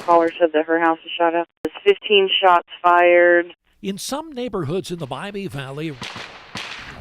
caller said that her house was shot up. There's 15 shots fired. In some neighborhoods in the Miami Valley,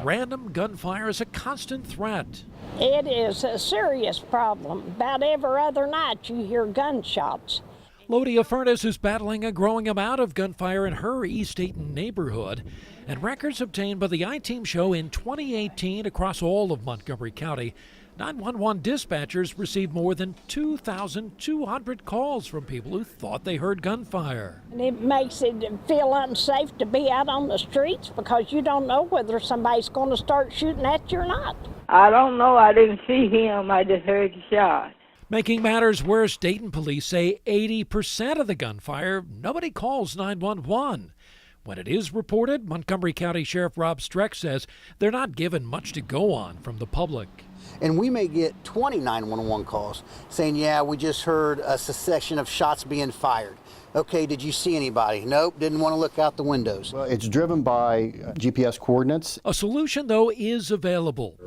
random gunfire is a constant threat. It is a serious problem. About every other night you hear gunshots. Lodia Furness is battling a growing amount of gunfire in her East Dayton neighborhood, and records obtained by the I-Team show in 2018 across all of Montgomery County, 911 dispatchers received more than 2,200 calls from people who thought they heard gunfire. And it makes it feel unsafe to be out on the streets because you don't know whether somebody's going to start shooting at you or not. I don't know. I didn't see him. I just heard the shot. Making matters worse, Dayton police say 80% of the gunfire, nobody calls 911. When it is reported, Montgomery County Sheriff Rob Streck says they're not given much to go on from the public. And we may get 20 911 calls saying, yeah, we just heard a succession of shots being fired. Okay, did you see anybody? Nope, didn't want to look out the windows. Well, it's driven by GPS coordinates. A solution, though, is available.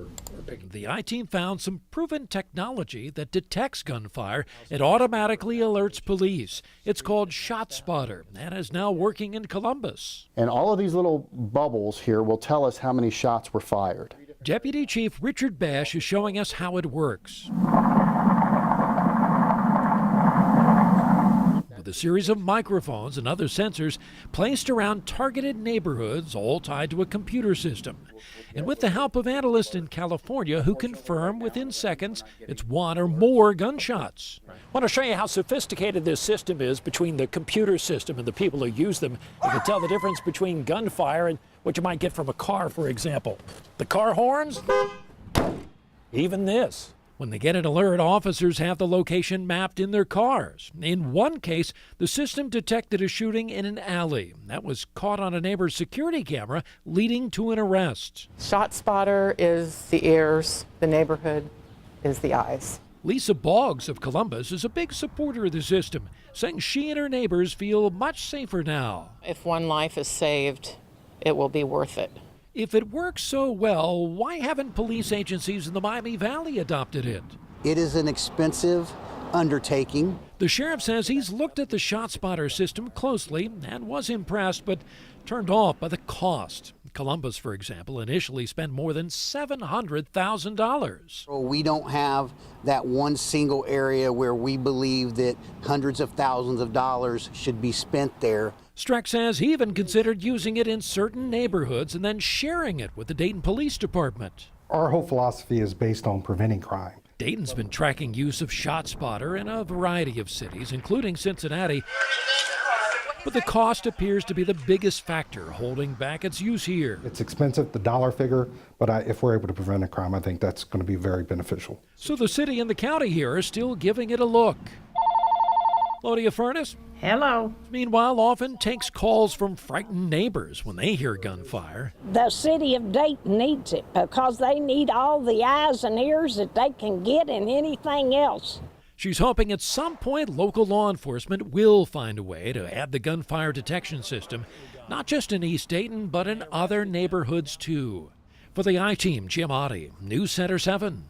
The I-Team found some proven technology that detects gunfire and automatically alerts police. It's called ShotSpotter and is now working in Columbus. And all of these little bubbles here will tell us how many shots were fired. Deputy Chief Richard Bash is showing us how it works. With a series of microphones and other sensors placed around targeted neighborhoods, all tied to a computer system. And with the help of analysts in California who confirm within seconds it's one or more gunshots. I want to show you how sophisticated this system is between the computer system and the people who use them. You can tell the difference between gunfire and what you might get from a car, for example. The car horns, even this. When they get an alert, officers have the location mapped in their cars. In one case, the system detected a shooting in an alley. That was caught on a neighbor's security camera, leading to an arrest. ShotSpotter is the ears, the neighborhood is the eyes. Lisa Boggs of Columbus is a big supporter of the system, saying she and her neighbors feel much safer now. If one life is saved, it will be worth it. If it works so well, why haven't police agencies in the Miami Valley adopted it? It is an expensive undertaking. The sheriff says he's looked at the ShotSpotter system closely and was impressed, but turned off by the cost. Columbus, for example, initially spent more than $700,000. We don't have that one single area where we believe that hundreds of thousands of dollars should be spent there. Streck says he even considered using it in certain neighborhoods and then sharing it with the Dayton Police Department. Our whole philosophy is based on preventing crime. Dayton's been tracking use of ShotSpotter in a variety of cities, including Cincinnati. But the cost appears to be the biggest factor holding back its use here. It's expensive, the dollar figure, but if we're able to prevent a crime, I think that's going to be very beneficial. So the city and the county here are still giving it a look. Lodia Furness. Hello. Meanwhile, often takes calls from frightened neighbors when they hear gunfire. The city of Dayton needs it because they need all the eyes and ears that they can get in anything else. She's hoping at some point local law enforcement will find a way to add the gunfire detection system, not just in East Dayton, but in other neighborhoods too. For the I-Team, Jim Oddie, News Center 7.